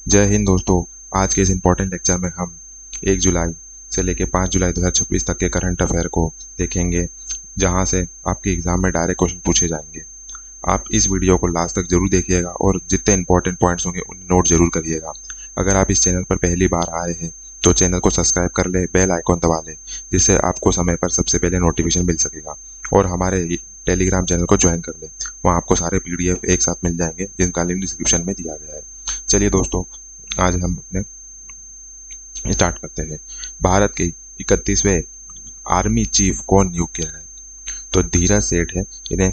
जय हिंद दोस्तों। आज के इस इम्पोर्टेंट लेक्चर में हम 1 जुलाई से लेकर 5 जुलाई 2026 तक के करंट अफेयर को देखेंगे, जहां से आपके एग्जाम में डायरेक्ट क्वेश्चन पूछे जाएंगे। आप इस वीडियो को लास्ट तक जरूर देखिएगा और जितने इंपॉर्टेंट पॉइंट्स होंगे उन्हें नोट जरूर करिएगा। अगर आप इस चैनल पर पहली बार आए हैं तो चैनल को सब्सक्राइब कर ले, बेल आइकॉन दबा ले, जिससे आपको समय पर सबसे पहले नोटिफिकेशन मिल सकेगा। और हमारे टेलीग्राम चैनल को ज्वाइन कर ले, वहाँ आपको सारे पीडीएफ एक साथ मिल जाएंगे, जिनका लिंक डिस्क्रिप्शन में दिया गया है। चलिए दोस्तों, आज हम अपने स्टार्ट करते हैं। भारत के 31वें आर्मी चीफ कौन नियुक्त किया गया? तो धीरज सेठ है, इन्हें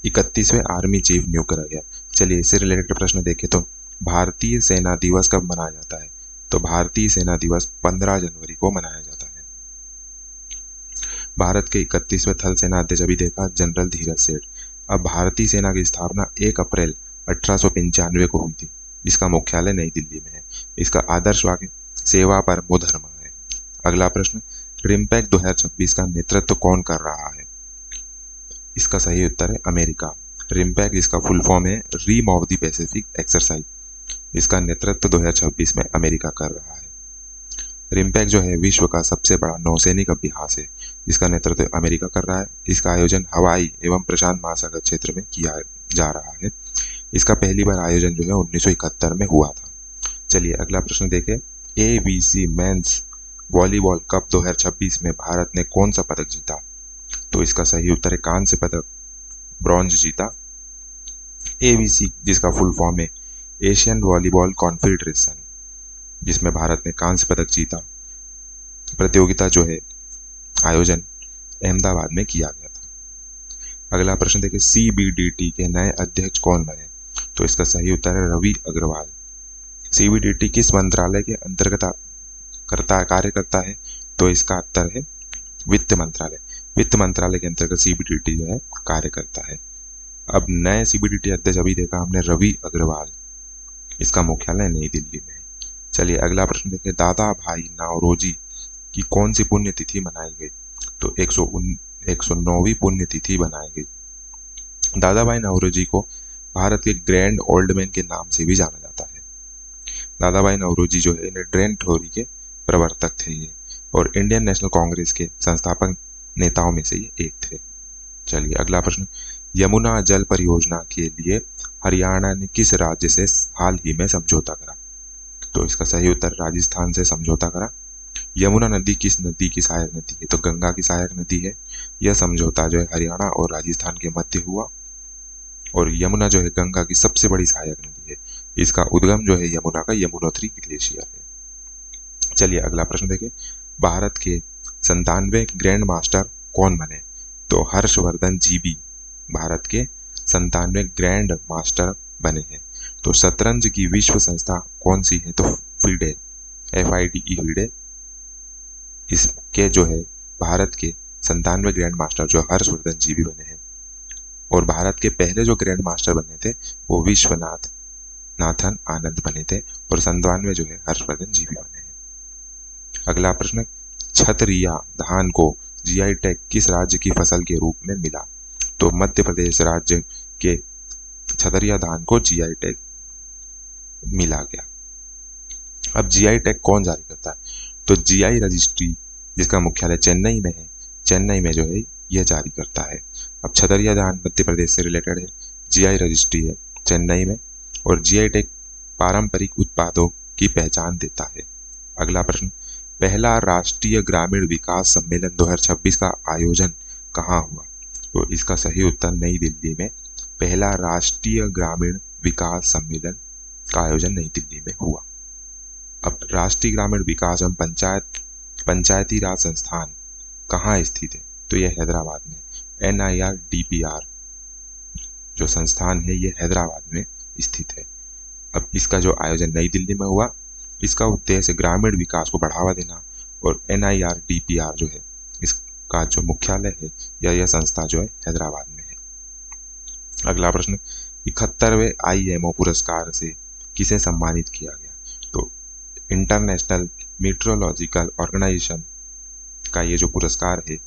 31वें आर्मी चीफ नियुक्त करा गया। चलिए इससे रिलेटेड प्रश्न देखें तो भारतीय सेना दिवस कब मनाया जाता है? तो भारतीय सेना दिवस 15 जनवरी को मनाया जाता है। भारत के 31वें थल सेना अध्यक्ष अभी देखा, जनरल धीरज सेठ। अब भारतीय सेना की स्थापना 1 अप्रैल 1895 को हुई थी। इसका मुख्यालय नई दिल्ली में है। इसका आदर्श वाक्य सेवा परमो धर्म है। अगला प्रश्न, रिम्पैक 2026 का नेतृत्व कौन कर रहा है? इसका सही उत्तर है अमेरिका। रिम्पैक, इसका फुल फॉर्म है rim of the Pacific exercise. इसका नेतृत्व 2026 में अमेरिका कर रहा है। रिम्पैक जो है विश्व का सबसे बड़ा नौसैनिक अभ्यास है, जिसका नेतृत्व अमेरिका कर रहा है। इसका आयोजन हवाई एवं प्रशांत महासागर क्षेत्र में किया जा रहा है। इसका पहली बार आयोजन जो है 1971 में हुआ था। चलिए अगला प्रश्न देखें। एबीसी मेंस वॉलीबॉल कप 2026 में भारत ने कौन सा पदक जीता? तो इसका सही उत्तर है कांस्य पदक, ब्रॉन्ज जीता। एबीसी, जिसका फुल फॉर्म है एशियन वॉलीबॉल कॉन्फेडरेशन, जिसमें भारत ने कांस्य पदक जीता। प्रतियोगिता जो है आयोजन अहमदाबाद में किया गया था। अगला प्रश्न देखिए, सीबीडीटी के नए अध्यक्ष कौन बने? तो इसका सही उत्तर है रवि अग्रवाल। सीबीडीटी किस मंत्रालय के अंतर्गत कार्य करता है? तो इसका उत्तर है वित्त मंत्रालय। वित्त मंत्रालय के अंतर्गत सीबीडीटी जो है कार्य करता है। अब नए सीबीडीटी अध्यक्ष अभी देखा हमने रवि अग्रवाल। इसका मुख्यालय नई दिल्ली में है। चलिए अगला प्रश्न देखिए, दादा भाई नौरोजी की कौन सी पुण्यतिथि मनाई गई? तो 109वीं पुण्यतिथि बनाई गई। दादा भाई नौरोजी को भारत के ग्रैंड ओल्ड मैन के नाम से भी जाना जाता है। दादा भाई नौरोजी जो है इंडियन थ्योरी के प्रवर्तक थे ये, और इंडियन नेशनल कांग्रेस के संस्थापक नेताओं में से ये एक थे। चलिए अगला प्रश्न, यमुना जल परियोजना के लिए हरियाणा ने किस राज्य से हाल ही में समझौता करा? तो इसका सही उत्तर राजस्थान से समझौता करा। यमुना नदी किस नदी की सहायक नदी है? तो गंगा की सहायक नदी है। यह समझौता जो है हरियाणा और राजस्थान के मध्य हुआ, और यमुना जो है गंगा की सबसे बड़ी सहायक नदी है। इसका उद्गम जो है यमुना का यमुनोत्री ग्लेशियर है। चलिए अगला प्रश्न देखें, भारत के 97वें ग्रैंड मास्टर कौन बने? तो हर्षवर्धन जीबी भारत के 97वें ग्रैंड मास्टर बने हैं। तो शतरंज की विश्व संस्था कौन सी है? तो FIDE, FIDE। इसके जो है भारत के 97वें ग्रैंड मास्टर जो हर्षवर्धन जीबी बने हैं, और भारत के पहले जो ग्रैंड मास्टर बने थे वो विश्वनाथ नाथन आनंद बने थे, और 97वें जो है हर्षवर्धन जीबी बने हैं। अगला प्रश्न, छतरिया धान को जीआई टैग किस राज्य की फसल के रूप में मिला? तो मध्य प्रदेश राज्य के छतरिया धान को जीआई टैग मिला गया। अब जीआई टैग कौन जारी करता है? तो जीआई रजिस्ट्री, जिसका मुख्यालय चेन्नई में है, चेन्नई में जो है यह जारी करता है। अब छतरिया धान मध्य प्रदेश से रिलेटेड है, जीआई रजिस्ट्री है चेन्नई में, और जीआई टैग पारंपरिक उत्पादों की पहचान देता है। अगला प्रश्न, पहला राष्ट्रीय ग्रामीण विकास सम्मेलन 2026 का आयोजन कहाँ हुआ? तो इसका सही उत्तर नई दिल्ली में पहला राष्ट्रीय ग्रामीण विकास सम्मेलन का आयोजन नई दिल्ली में हुआ। अब राष्ट्रीय ग्रामीण विकास एवं पंचायती राज संस्थान कहाँ स्थित है? तो यह हैदराबाद में। NIRDPR जो संस्थान है ये हैदराबाद में स्थित है। अब इसका जो आयोजन नई दिल्ली में हुआ, इसका उद्देश्य ग्रामीण विकास को बढ़ावा देना, और NIRDPR जो है इसका जो मुख्यालय है या यह संस्था जो है हैदराबाद में है। अगला प्रश्न, 71वें IMO पुरस्कार से किसे सम्मानित किया गया? तो इंटरनेशनल मीट्रोलॉजिकल ऑर्गेनाइजेशन का ये जो पुरस्कार है,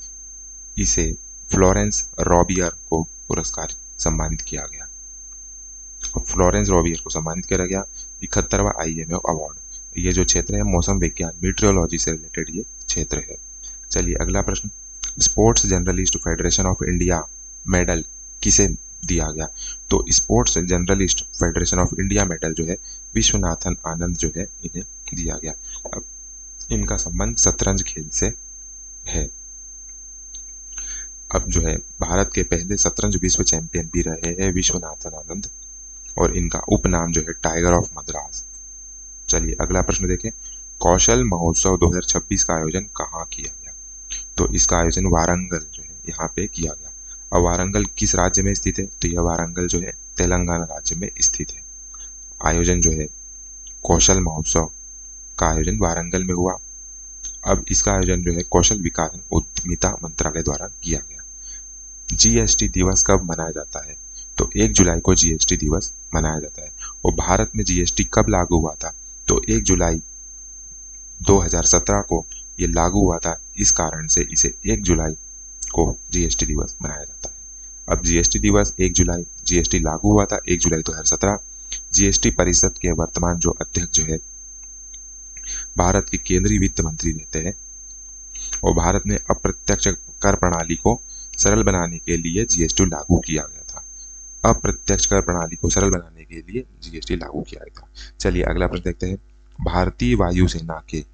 इसे फ्लोरेंस रॉबियर को पुरस्कार सम्मानित किया गया। फ्लोरेंस रॉबियर को सम्मानित किया गया 71वां IMF अवार्ड। ये जो क्षेत्र है मौसम विज्ञान मीटरोलॉजी से रिलेटेड ये क्षेत्र है। चलिए अगला प्रश्न, sports journalist federation of India medal किसे दिया गया? तो sports journalist federation of India medal जो है विश्वनाथन आनंद जो है इन्हें दिया गया। अब इनका संबंध शतरंज खेल से है। अब जो है भारत के पहले शतरंज विश्व चैंपियन भी रहे हैं विश्वनाथन आनंद, और इनका उपनाम जो है टाइगर ऑफ मद्रास। चलिए अगला प्रश्न देखें, कौशल महोत्सव 2026 का आयोजन कहाँ किया गया? तो इसका आयोजन वारंगल जो है यहाँ पे किया गया। अब वारंगल किस राज्य में स्थित है? तो यह वारंगल जो है तेलंगाना राज्य में स्थित है। आयोजन जो है कौशल महोत्सव का आयोजन वारंगल में हुआ। अब इसका आयोजन जो है कौशल विकास एवं उद्यमिता मंत्रालय द्वारा किया गया। जीएसटी दिवस कब मनाया जाता है? तो 1 जुलाई को जीएसटी दिवस मनाया जाता है। और भारत में जीएसटी कब लागू हुआ था? तो 1 जुलाई 2017 को ये लागू हुआ था, इस कारण से इसे 1 जुलाई को जीएसटी दिवस मनाया जाता है। अब जीएसटी दिवस 1 जुलाई, जीएसटी लागू हुआ था 1 जुलाई 2017। जीएसटी परिषद के वर्तमान जो अध्यक्ष जो है भारत के केंद्रीय वित्त मंत्री रहते हैं, और भारत में अप्रत्यक्ष कर प्रणाली को सरल बनाने के लिए जीएसटी लागू किया गया था। अप्रत्यक्ष कर प्रणाली को सरल बनाने के लिए जीएसटी लागू किया गया था। चलिए अगला प्रश्न देखते हैं, भारतीय वायुसेना के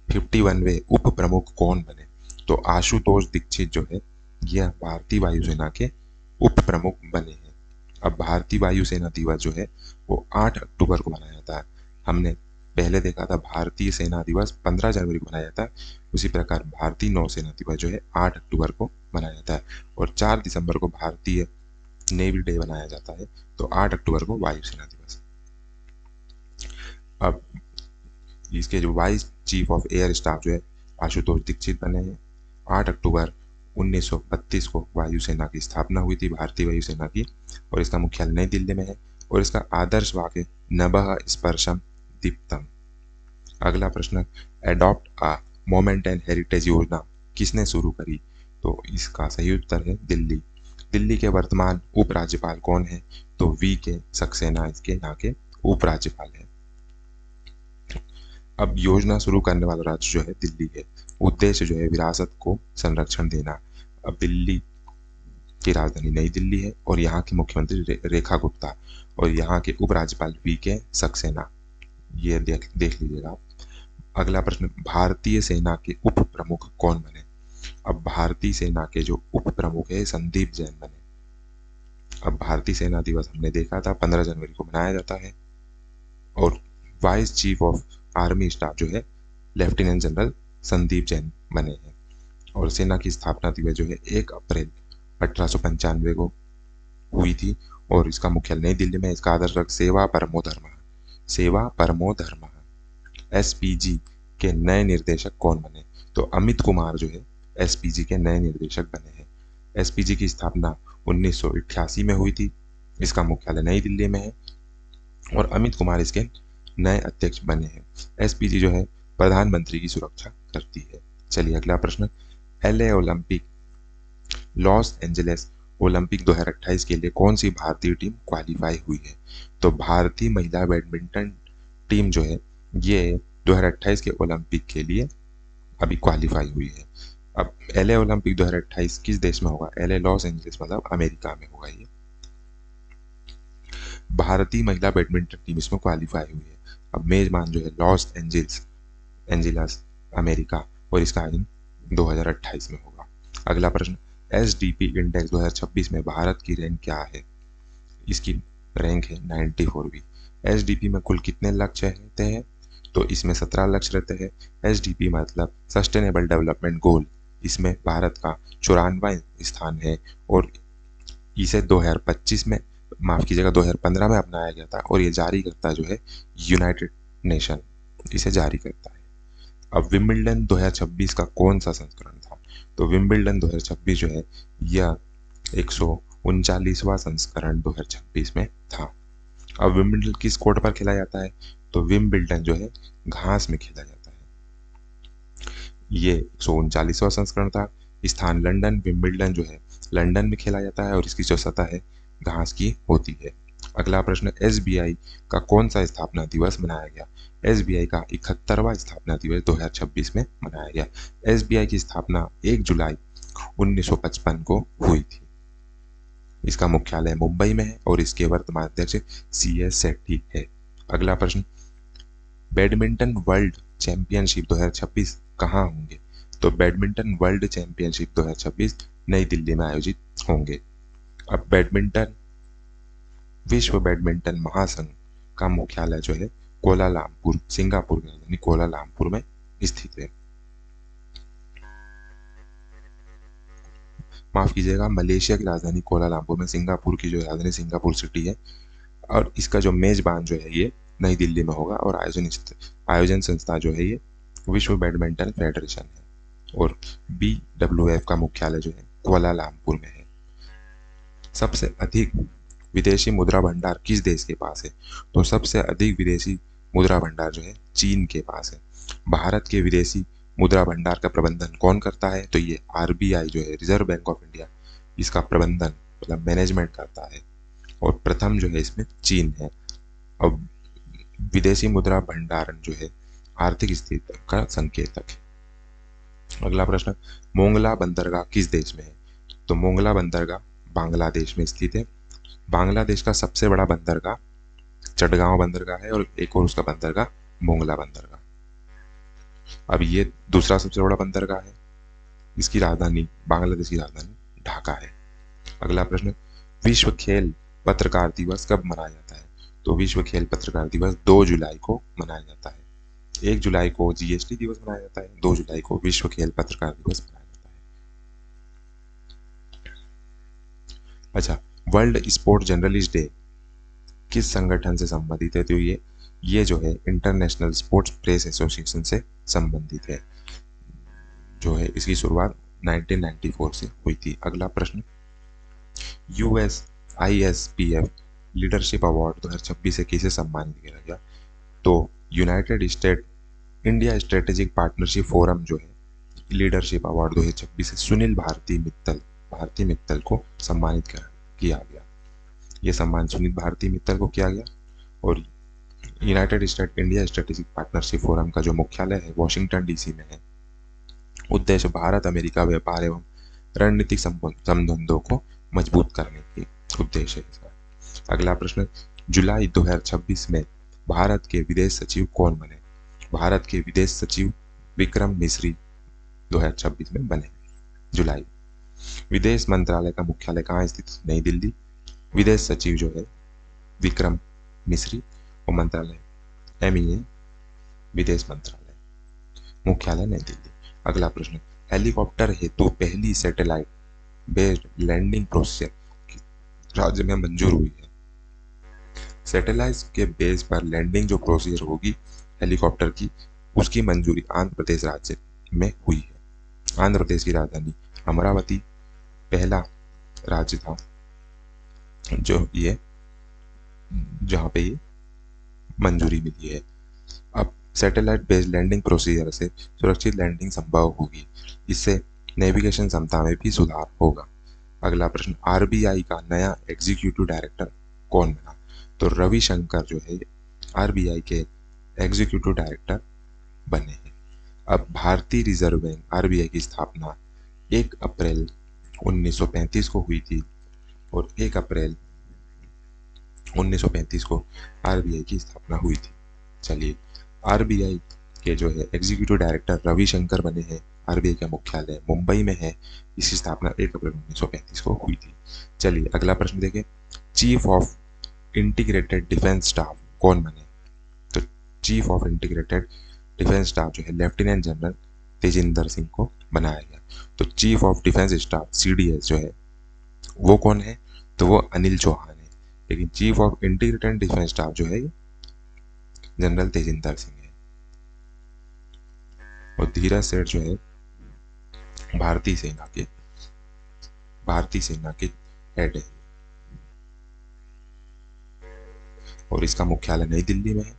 51वें उप प्रमुख कौन बने? तो आशुतोष दीक्षित जो है यह भारतीय वायुसेना के उप प्रमुख बने हैं। अब भारतीय वायुसेना दिवस जो है वो 8 अक्टूबर को मनाया जाता है। हमने पहले देखा था भारतीय सेना दिवस 15 जनवरी को मनाया जाता है, उसी प्रकार भारतीय नौसेना दिवस जो है 8 अक्टूबर को मनाया जाता है, और 4 दिसंबर को भारतीय नेवी डे मनाया जाता है, तो 8 अक्टूबर को वायुसेना दिवस। अब इसके जो vice chief of air staff जो है आशुतोष दीक्षित बने हैं। 8 अक्टूबर 1932 को वायुसेना की स्थापना हुई थी, भारतीय वायुसेना की, और इसका मुख्यालय नई दिल्ली में है, और इसका आदर्श वाक्य नभः स्पर्शम दीप्तम। अगला प्रश्न, adopt a monument and heritage योजना किसने शुरू करी? तो इसका सही उत्तर है दिल्ली। दिल्ली के वर्तमान उपराज्यपाल कौन है? तो वी के सक्सेना इसके यहाँ के उपराज्यपाल है। अब योजना शुरू करने वाला राज्य जो है दिल्ली है। उद्देश्य जो है विरासत को संरक्षण देना। अब दिल्ली की राजधानी नई दिल्ली है, और यहाँ के मुख्यमंत्री रेखा गुप्ता, और यहाँ के उपराज्यपाल वी के सक्सेना। ये देख लीजिएगा। अगला प्रश्न, भारतीय सेना के उप प्रमुख कौन बने? अब भारतीय सेना के जो उप प्रमुख है संदीप जैन बने। अब भारतीय सेना दिवस हमने देखा था 15 जनवरी को मनाया जाता है, और vice chief of army staff जो है लेफ्टिनेंट जनरल संदीप जैन बने हैं, और सेना की स्थापना दिवस जो है 1 अप्रैल 1895 को हुई थी, और इसका मुख्यालय नई दिल्ली में। इसका आदर्श सेवा परमो धर्मः, सेवा परमो धर्मः। एसपीजी के नए निर्देशक कौन बने? तो अमित कुमार जो है एसपीजी के नए निर्देशक बने हैं। एसपीजी की स्थापना 1988 में हुई थी, इसका मुख्यालय नई दिल्ली में है, और अमित कुमार इसके नए अध्यक्ष बने हैं। एसपीजी जो है प्रधानमंत्री की सुरक्षा करती है। चलिए अगला प्रश्न, LA Olympic Los Angeles Olympic 2028 के लिए कौन सी भारतीय टीम क्वालिफाई हुई है? तो भारतीय महिला बैडमिंटन टीम जो है ये 2028 के ओलंपिक के लिए अभी क्वालिफाई हुई है। अब एलए ओलंपिक 2028 किस देश में होगा? एलए लॉस एंजलिस मतलब अमेरिका में होगा। ये भारतीय महिला बैडमिंटन टीम इसमें क्वालिफाई हुई है। अब मेजबान जो है लॉस एंजिलस अमेरिका, और इसका आयोजन 2028 में होगा। अगला प्रश्न, एसडीपी इंडेक्स 2026 में भारत की रैंक क्या है? इसकी रैंक है 94वीं। एसडीपी में कुल कितने लक्ष्य रहते हैं? तो इसमें 17 लक्ष्य रहते हैं। एसडीपी मतलब सस्टेनेबल डेवलपमेंट गोल, इसमें भारत का 94वां स्थान है, और इसे 2025 में, माफ कीजिएगा 2015 में अपनाया गया था, और ये जारी करता जो है यूनाइटेड नेशन इसे जारी करता है। अब विंबलडन 2026 का कौन सा संस्करण था? तो विंबलडन 2026 जो है यह 139वां संस्करण 2026 में था। अब विंबलडन किस कोर्ट पर खेला जाता है? तो विंबलडन जो है घास में खेला जाता है। ये 139वां संस्करण था। स्थान लंदन, विंबलडन जो है लंदन में खेला जाता है, और इसकी जो सतह है घास की होती है। अगला प्रश्न, एसबीआई का कौन सा स्थापना दिवस मनाया गया? एसबीआई का 71वां स्थापना दिवस 2026 में मनाया गया। एसबीआई की स्थापना 1 जुलाई 1955 को हुई थी। इसका मुख्यालय मुंबई में है और इसके वर्तमान अध्यक्ष CS सेट्टी है। अगला प्रश्न, बैडमिंटन वर्ल्ड चैंपियनशिप 2026 कहाँ होंगे? तो बैडमिंटन वर्ल्ड चैंपियनशिप 2026 नई दिल्ली में आयोजित होंगे। अब बैडमिंटन विश्व बैडमिंटन महासंघ का मुख्यालय जो है कोलालमपुर, सिंगापुर की राजधानी कोलालमपुर में स्थित है। माफ कीजिएगा, मलेशिया की राजधानी कोलालमपुर में, सिंगापुर की जो राजधानी सिंगापुर सिटी है, और इसका जो मेजबान जो है ये नई दिल्ली में होगा, और आयोजन संस्था जो है ये विश्व बैडमिंटन फेडरेशन है, और BWF का मुख्यालय जो है कोलालमपुर में है। सबसे अधिक विदेशी मुद्रा भंडार किस देश के पास है? तो सबसे अधिक विदेशी मुद्रा भंडार जो है चीन के पास है। भारत के विदेशी मुद्रा भंडार का प्रबंधन कौन करता है? तो ये RBI जो है, रिजर्व बैंक ऑफ इंडिया, इसका प्रबंधन मतलब मैनेजमेंट करता है, और प्रथम जो है इसमें चीन है। अब विदेशी मुद्रा भंडारण जो है आर्थिक स्थिति का संकेतक है। अगला प्रश्न, मोंगला बंदरगाह किस देश में है? तो मोंगला बंदरगाह बांग्लादेश में स्थित है। बांग्लादेश का सबसे बड़ा बंदरगाह चटगांव बंदरगाह है, और एक और उसका बंदरगाह मोंगला बंदरगाह। अब ये दूसरा सबसे बड़ा बंदरगाह है। इसकी राजधानी, बांग्लादेश की राजधानी ढाका है। अगला प्रश्न, विश्व खेल पत्रकार दिवस कब मनाया जाता है? तो विश्व खेल पत्रकार दिवस 2 जुलाई को मनाया जाता है। 1 जुलाई को GST दिवस मनाया जाता है, 2 जुलाई को विश्व खेल पत्रकार दिवस मनाया जाता है। अच्छा, वर्ल्ड स्पोर्ट जर्नलिस्ट डे किस संगठन से संबंधित है? तो ये जो है इंटरनेशनल स्पोर्ट्स प्रेस एसोसिएशन से संबंधित है, जो है इसकी शुरुआत 1994 से हुई थी। अगला प्रश्न, USISPF लीडरशिप अवार्ड 2026 से किसे सम्मानित किया गया? तो United state India strategic partnership forum जो है लीडरशिप अवार्ड 2026 से सुनील भारती मित्तल को सम्मानित किया गया। ये सम्मान सुनील भारती मित्तल को किया गया, और United state India strategic partnership forum का जो मुख्यालय है वॉशिंगटन DC में है। उद्देश्य भारत अमेरिका व्यापार एवं रणनीतिक संबंधों को मजबूत करने की उद्देश्य है इसका। अगला प्रश्न, जुलाई 2026 में भारत के विदेश सचिव कौन बने? भारत के विदेश सचिव विक्रम मिस्री 2026 में बने जुलाई। विदेश मंत्रालय का मुख्यालय कहाँ स्थित? नई दिल्ली। विदेश सचिव जो है विक्रम मिस्री, और मंत्रालय MEA विदेश मंत्रालय, मुख्यालय नई दिल्ली। अगला प्रश्न, हेलीकॉप्टर हेतु पहली सैटेलाइट बेस्ड लैंडिंग प्रोसीजर राज्य में मंजूर हुई है। सैटेलाइट के बेस पर लैंडिंग जो प्रोसीजर होगी हेलीकॉप्टर की, उसकी मंजूरी आंध्र प्रदेश राज्य में हुई है। आंध्र प्रदेश की राजधानी अमरावती पहला राज्य था जहां पे ये मंजूरी मिली है। अब सैटेलाइट बेस्ड लैंडिंग प्रोसीजर से सुरक्षित लैंडिंग संभव होगी। इससे नेविगेशन क्षमता में भी सुधार होगा। अगला प्रश्न, RBI का नया एग्जीक्यूटिव डायरेक्टर कौन बना? तो रविशंकर जो है RBI के एग्जीक्यूटिव डायरेक्टर बने हैं। अब भारतीय रिजर्व बैंक RBI की स्थापना 1 अप्रैल 1935 को हुई थी, और 1 अप्रैल 1935 को RBI की स्थापना हुई थी। चलिए, RBI के जो है एग्जीक्यूटिव डायरेक्टर रविशंकर बने हैं। RBI का मुख्यालय मुंबई में है। इसकी स्थापना 1 अप्रैल 1935 को हुई थी। चलिए अगला प्रश्न देखें, chief of integrated defence staff कौन बने? तो chief of integrated defence staff जो है लेफ्टिनेंट जनरल तेजिंदर सिंह को बनाया गया। तो chief of defence staff CDS जो है वो कौन है? तो वो अनिल चौहान है। लेकिन chief of integrated defence staff जो है जनरल तेजिंदर सिंह है। और धीरज सेठ जो है भारतीय सेना के हेड है, और इसका मुख्यालय नई दिल्ली में है।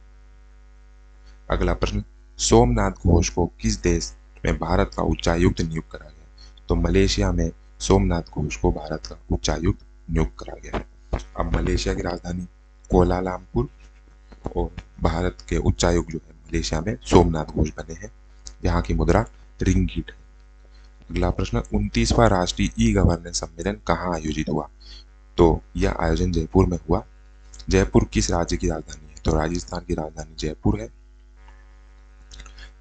अगला प्रश्न, सोमनाथ घोष को किस देश में भारत का उच्चायुक्त नियुक्त करा गया? तो मलेशिया में सोमनाथ घोष को भारत का उच्चायुक्त नियुक्त करा गया है। अब मलेशिया की राजधानी कोलालमपुर, और भारत के उच्चायुक्त जो है मलेशिया में सोमनाथ घोष बने हैं। यहाँ की मुद्रा रिंगीट है। अगला प्रश्न, 29वां राष्ट्रीय ई गवर्नेंस सम्मेलन कहाँ आयोजित हुआ? तो यह आयोजन जयपुर में हुआ। जयपुर किस राज्य की राजधानी है? तो राजस्थान की राजधानी जयपुर है।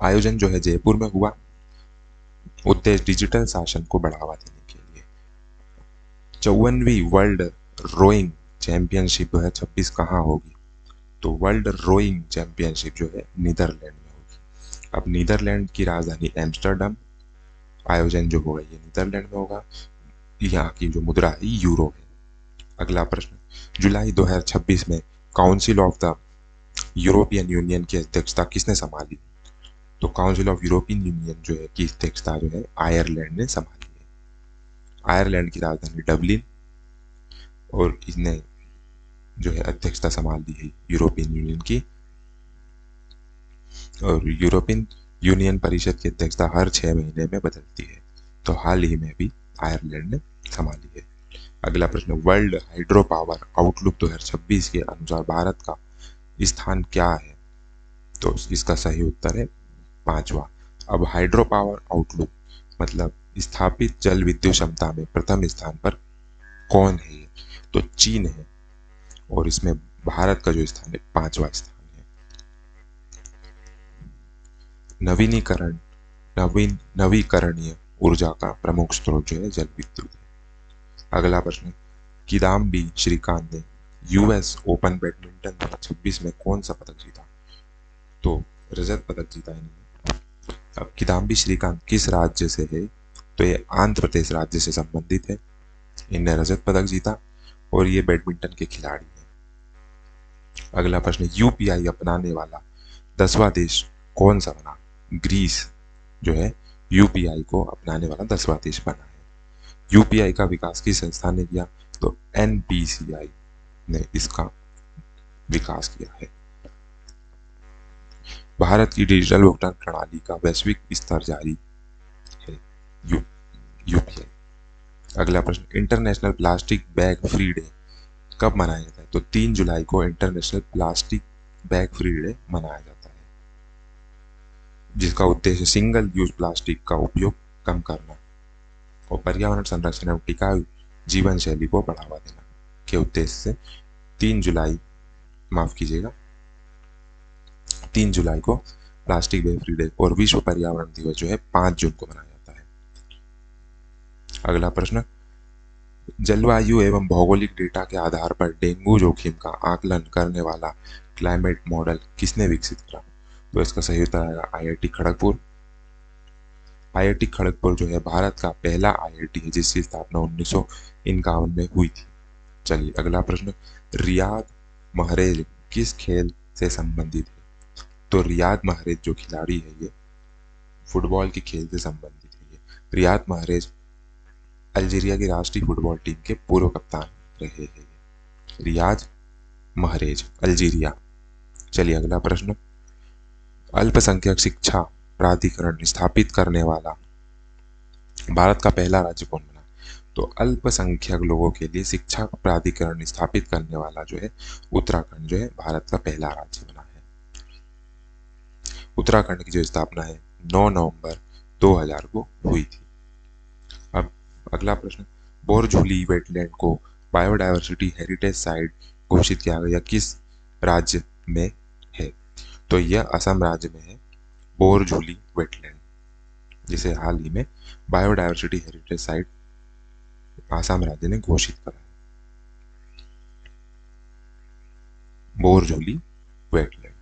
आयोजन जो है जयपुर में हुआ। उद्देश्य डिजिटल शासन को बढ़ावा देने के लिए। 54वीं वर्ल्ड रोइंग चैंपियनशिप 2026 कहाँ होगी? तो वर्ल्ड रोइंग चैंपियनशिप जो है नीदरलैंड में होगी। अब नीदरलैंड की राजधानी एम्स्टर्डम, आयोजन जो होगा ये नीदरलैंड में होगा। यहाँ की जो मुद्रा है यूरो है। अगला प्रश्न, जुलाई 2026 में council of the European union की अध्यक्षता किसने संभाली? तो काउंसिल ऑफ यूरोपियन यूनियन जो है की अध्यक्षता जो है आयरलैंड ने संभाली है। आयरलैंड की राजधानी डबलिन, और इसने जो है अध्यक्षता संभाल ली है यूरोपियन यूनियन की। और यूरोपियन यूनियन परिषद की अध्यक्षता हर 6 महीने में बदलती है। तो हाल ही में भी आयरलैंड ने संभाली है। अगला प्रश्न, वर्ल्ड हाइड्रो पावर आउटलुक 2026 के अनुसार भारत का स्थान क्या है? तो इसका सही उत्तर है 5वां। अब हाइड्रो पावर आउटलुक मतलब स्थापित जल विद्युत क्षमता में प्रथम स्थान पर कौन है? ये तो चीन है, और इसमें भारत का जो स्थान है 5वां स्थान है। नवीकरणीय ऊर्जा का प्रमुख स्रोत जो है जल विद्युत है। अगला प्रश्न, किदाम्बी श्रीकांत ने यूएस ओपन बैडमिंटन 2026 में कौन सा पदक जीता? तो रजत पदक जीता इन्होंने। अब किदाम्बी श्रीकांत किस राज्य से है? तो ये आंध्र प्रदेश राज्य से संबंधित है। इनने रजत पदक जीता, और ये बैडमिंटन के खिलाड़ी हैं। अगला प्रश्न, यूपीआई अपनाने वाला 10वां देश कौन सा बना? ग्रीस जो है यूपीआई को अपनाने वाला 10वां देश बना है। यूपीआई का विकास किस संस्था ने किया? तो एनपीसीआई ने इसका विकास किया है। भारत की डिजिटल भुगतान प्रणाली का वैश्विक स्तर जारी है यूपीआई। अगला प्रश्न, international plastic bag free day कब मनाया जाता है? तो 3 जुलाई को international plastic bag free day मनाया जाता है, जिसका उद्देश्य सिंगल यूज प्लास्टिक का उपयोग कम करना और पर्यावरण संरक्षण एवं टिकाऊ जीवन शैली को बढ़ावा देना के उद्देश्य से 3 जुलाई को प्लास्टिक बैग फ्री डे और विश्व पर्यावरण दिवस जो है 5 जून को मनाया जाता है। अगला प्रश्न, जलवायु एवं भौगोलिक डेटा के आधार पर डेंगू जोखिम का आकलन करने वाला क्लाइमेट मॉडल किसने विकसित करा? तो इसका सही उत्तर आएगा आईआईटी खड़गपुर। आईआईटी खड़गपुर जो है भारत का पहला आईआईटी है जिसकी स्थापना 1951 में हुई थी। चलिए अगला प्रश्न, रियाद महरेज किस खेल से संबंधित है? तो रियाद महरेज जो खिलाड़ी है ये फुटबॉल के खेल से संबंधित है। रियाद महरेज अल्जीरिया की राष्ट्रीय फुटबॉल टीम के पूर्व कप्तान रहे हैं। Riyad Mahrez Algeria. चलिए अगला प्रश्न, अल्पसंख्यक शिक्षा प्राधिकरण स्थापित करने वाला भारत का पहला राज्य कौन बना? तो अल्पसंख्यक लोगों के लिए शिक्षा प्राधिकरण स्थापित करने वाला जो है उत्तराखंड जो है भारत का पहला राज्य बना है। उत्तराखंड की जो स्थापना है 9 नवंबर 2000 को हुई थी। अब अगला प्रश्न, बोरझुली वेटलैंड को बायोडायवर्सिटी हेरिटेज साइट घोषित किया गया किस राज्य में है? तो यह असम राज्य में है बोरझुली वेटलैंड, जिसे हाल ही में बायोडायवर्सिटी हेरिटेज साइट असम राज्य ने घोषित करा है। बोरझुली वेटलैंड।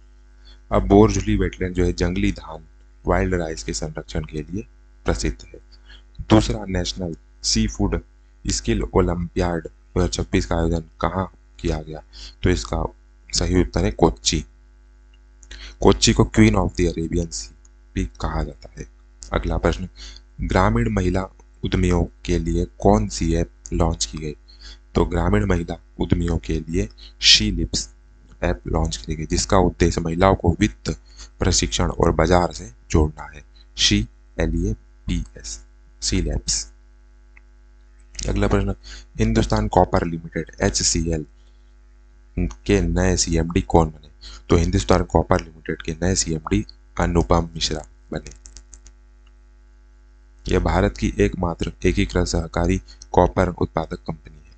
अब बोरझुली वेटलैंड जो है जंगली धान वाइल्ड राइस के संरक्षण के लिए प्रसिद्ध है। दूसरा national sea food skill olympiad 2026 का आयोजन कहाँ किया गया? तो इसका सही उत्तर है कोच्चि। कोच्चि को क्वीन ऑफ द अरेबियन सी भी कहा जाता है। अगला प्रश्न, ग्रामीण महिला उद्यमियों के लिए कौन सी ऐप लॉन्च की गई? तो ग्रामीण महिला उद्यमियों के लिए शी लिप्स ऐप लॉन्च की गई जिसका उद्देश्य महिलाओं को वित्त प्रशिक्षण और बाजार से जोड़ना है। She LEAPS she leaps. अगला प्रश्न, हिंदुस्तान कॉपर लिमिटेड HCL के नए सीएमडी कौन बने? तो हिंदुस्तान कॉपर लिमिटेड के नए सीएमडी अनुपम मिश्रा बने। यह भारत की एकमात्र एकीकृत सहकारी कॉपर उत्पादक कंपनी है।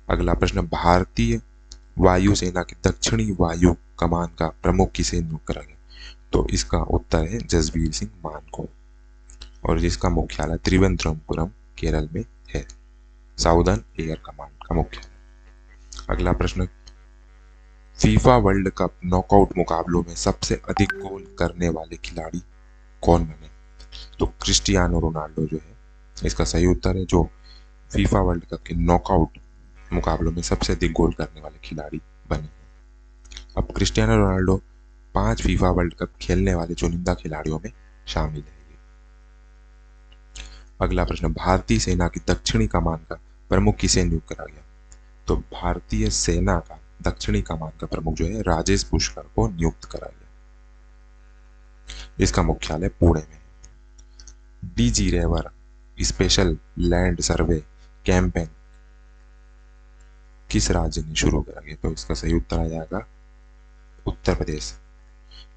अगला प्रश्न, भारतीय वायुसेना की दक्षिणी वायु कमान का प्रमुख किसे नियुक्त करा गया? तो इसका उत्तर है जसबीर सिंह मान को, और जिसका मुख्यालय त्रिवेंद्रमपुरम केरल में है। साउदर्न एयर कमांड का मुख्यालय। अगला प्रश्न, फीफा वर्ल्ड कप नॉकआउट मुकाबलों में सबसे अधिक गोल करने वाले खिलाड़ी कौन बने? तो क्रिस्टियानो रोनाल्डो जो है इसका सही उत्तर है, जो फीफा वर्ल्ड कप के नॉकआउट मुकाबलों में सबसे अधिक गोल करने वाले खिलाड़ी बने। अब Cristiano Ronaldo 5 FIFA world cup खेलने वाले चुनिंदा खिलाड़ियों में शामिल है। अगला प्रश्न, भारतीय सेना की दक्षिणी कमान का प्रमुख किसे नियुक्त करा गया? तो भारतीय सेना का दक्षिणी कमान का प्रमुख जो है राजेश पुष्कर को नियुक्त करा गया। इसका मुख्यालय पुणे में है। डीजी रेवर स्पेशल लैंड सर्वे कैंपेन किस राज्य ने शुरू करा गया? तो इसका सही उत्तर आ जाएगा उत्तर प्रदेश।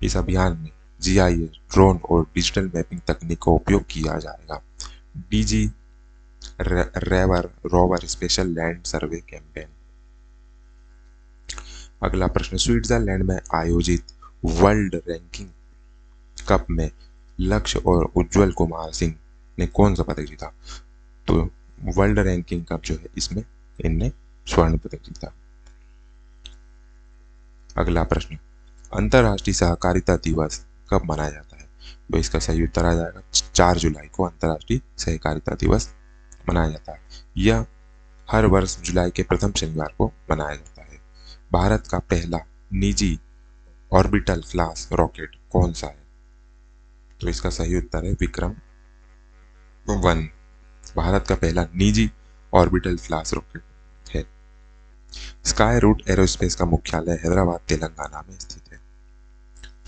इस अभियान में जीआईएस, ड्रोन और डिजिटल मैपिंग तकनीक का उपयोग किया जाएगा। डीजी रेवर rover special land survey campaign. अगला प्रश्न, स्विट्जरलैंड में आयोजित वर्ल्ड रैंकिंग कप में लक्ष्य और उज्जवल कुमार सिंह ने कौन सा पदक जीता? तो वर्ल्ड रैंकिंग कप जो है इसमें इनने स्वर्ण पदक जीता। अगला प्रश्न, अंतरराष्ट्रीय सहकारिता दिवस कब मनाया जाता है? तो इसका सही उत्तर आ जाएगा 4 जुलाई को अंतरराष्ट्रीय सहकारिता दिवस मनाया जाता है। यह हर वर्ष जुलाई के प्रथम शनिवार को मनाया जाता है। भारत का पहला निजी ऑर्बिटल क्लास रॉकेट कौन सा है? तो इसका सही उत्तर है विक्रम-1। भारत का पहला निजी ऑर्बिटल क्लास रॉकेट है। स्काई रूट एरोस्पेस का मुख्यालय हैदराबाद तेलंगाना में स्थित है।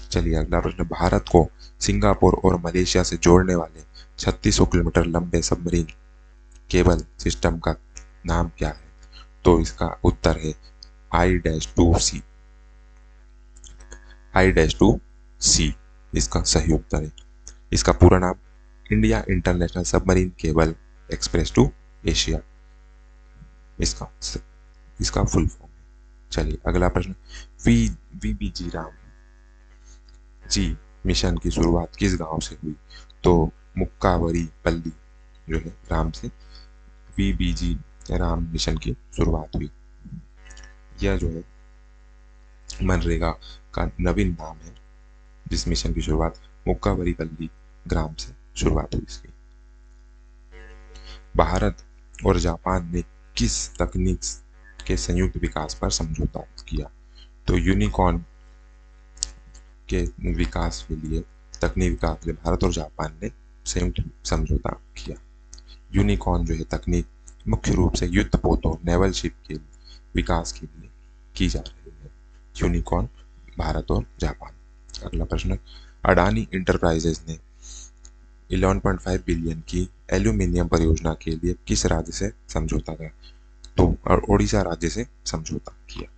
चलिए अगला प्रश्न, भारत को सिंगापुर और मलेशिया से जोड़ने वाले 3600 किलोमीटर लंबे सबमरीन केबल सिस्टम का नाम क्या है? तो इसका उत्तर है I-2C। I-2C इसका सही उत्तर है। इसका पूरा नाम India International Submarine Cable Express to Asia इसका फुल फॉर्म है। चलिए अगला प्रश्न, वीबीजी राम जी मिशन की शुरुआत किस गांव से हुई? तो मुक्कावरी पल्ली जो है राम से वीबीजी राम मिशन की शुरुआत हुई। यह जो है मनरेगा का नवीन नाम है, जिस मिशन की शुरुआत मुक्कावरीपल्ली ग्राम से शुरुआत हुई इसकी। भारत और जापान ने किस तकनीक के संयुक्त विकास पर समझौता किया? तो यूनिकॉर्न के विकास के लिए तकनीक विकास के लिए भारत और जापान ने संयुक्त समझौता किया। यूनिकॉर्न जो है तकनीक मुख्य रूप से युद्ध पोतों नेवल शिप के विकास के लिए की जा रही है। यूनिकॉर्न भारत और जापान। अगला प्रश्न, अडानी इंटरप्राइजेज ने 11.5 बिलियन की एल्यूमिनियम परियोजना के लिए किस राज्य से समझौता किया? तो ओडिशा राज्य से समझौता किया।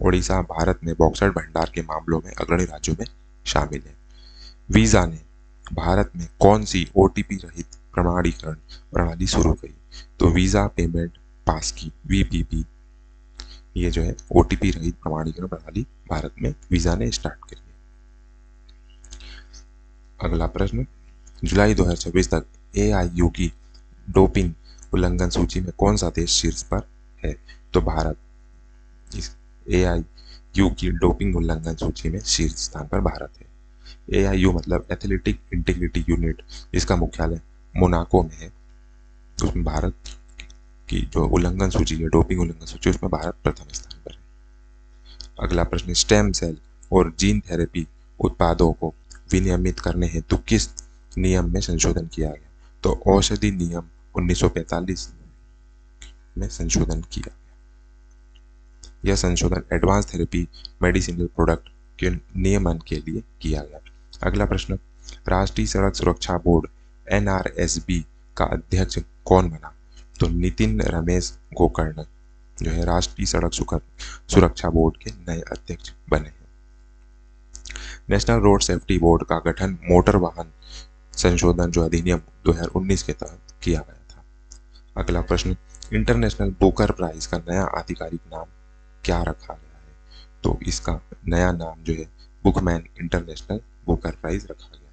ओडिशा भारत में बॉक्साइट भंडार के मामलों में अग्रणी राज्यों में शामिल है। वीजा ने भारत में कौन सी ओटीपी रहित प्रमाणीकरण प्रणाली शुरू की? तो वीजा पेमेंट पास की वीपीपी, ये जो है ओटीपी रहित प्रमाणीकरण प्रणाली भारत में वीजा ने स्टार्ट करी है। अगला प्रश्न, जुलाई 2026 तक एआईयू की डोपिंग उल्लंघन सूची में कौन सा देश शीर्ष पर है? तो भारत इस एआईयू की डोपिंग उल्लंघन सूची में शीर्ष स्थान पर भारत है। एआईयू मतलब एथलेटिक इंटीग्रिटी यूनिट, इसका मुख्यालय मोनाको में है। उसमें भारत की जो उल्लंघन सूची है, डोपिंग उल्लंघन सूची, उसमें भारत प्रथम स्थान पर है। अगला प्रश्न, स्टेम सेल और जीन थेरेपी उत्पादों को विनियमित करने हेतु किस नियम में संशोधन किया गया? तो औषधि नियम 1945 में संशोधन किया गया। यह संशोधन एडवांस थेरेपी मेडिसिनल प्रोडक्ट के नियमन के लिए किया गया। अगला प्रश्न, राष्ट्रीय सड़क सुरक्षा बोर्ड NRSB का अध्यक्ष कौन बना? तो नितिन रमेश गोकर्ण जो है राष्ट्रीय सड़क सुरक्षा बोर्ड के नए अध्यक्ष बने हैं। नेशनल रोड सेफ्टी बोर्ड का गठन मोटर वाहन संशोधन जो अधिनियम 2019 के तहत किया गया था। अगला प्रश्न, इंटरनेशनल बुकर प्राइज का नया आधिकारिक नाम क्या रखा गया है? तो इसका नया नाम जो है बुकमैन इंटरनेशनल बुकर प्राइज रखा गया है।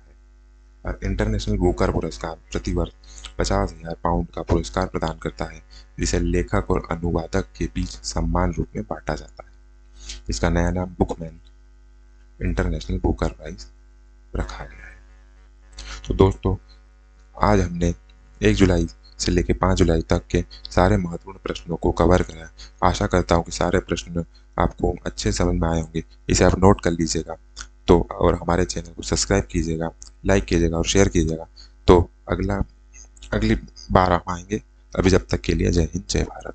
और इंटरनेशनल बुकर पुरस्कार प्रतिवर्ष 50,000 पाउंड का पुरस्कार प्रदान करता है, जिसे लेखक और अनुवादक के बीच सम्मान रूप में बांटा जाता है। इसका नया नाम बुकमैन इंटरनेशनल बुकर प्राइज रखा गया है। तो दोस्तों, आज हमने 1 जुलाई से लेकर 5 जुलाई तक के सारे महत्वपूर्ण प्रश्नों को कवर करा। आशा करता हूँ कि सारे प्रश्न आपको अच्छे समझ में आए होंगे। इसे आप नोट कर लीजिएगा तो, और हमारे चैनल को सब्सक्राइब कीजिएगा, लाइक कीजिएगा और शेयर कीजिएगा। तो अगली बार हम आएंगे। अभी जब तक के लिए जय हिंद, जय भारत।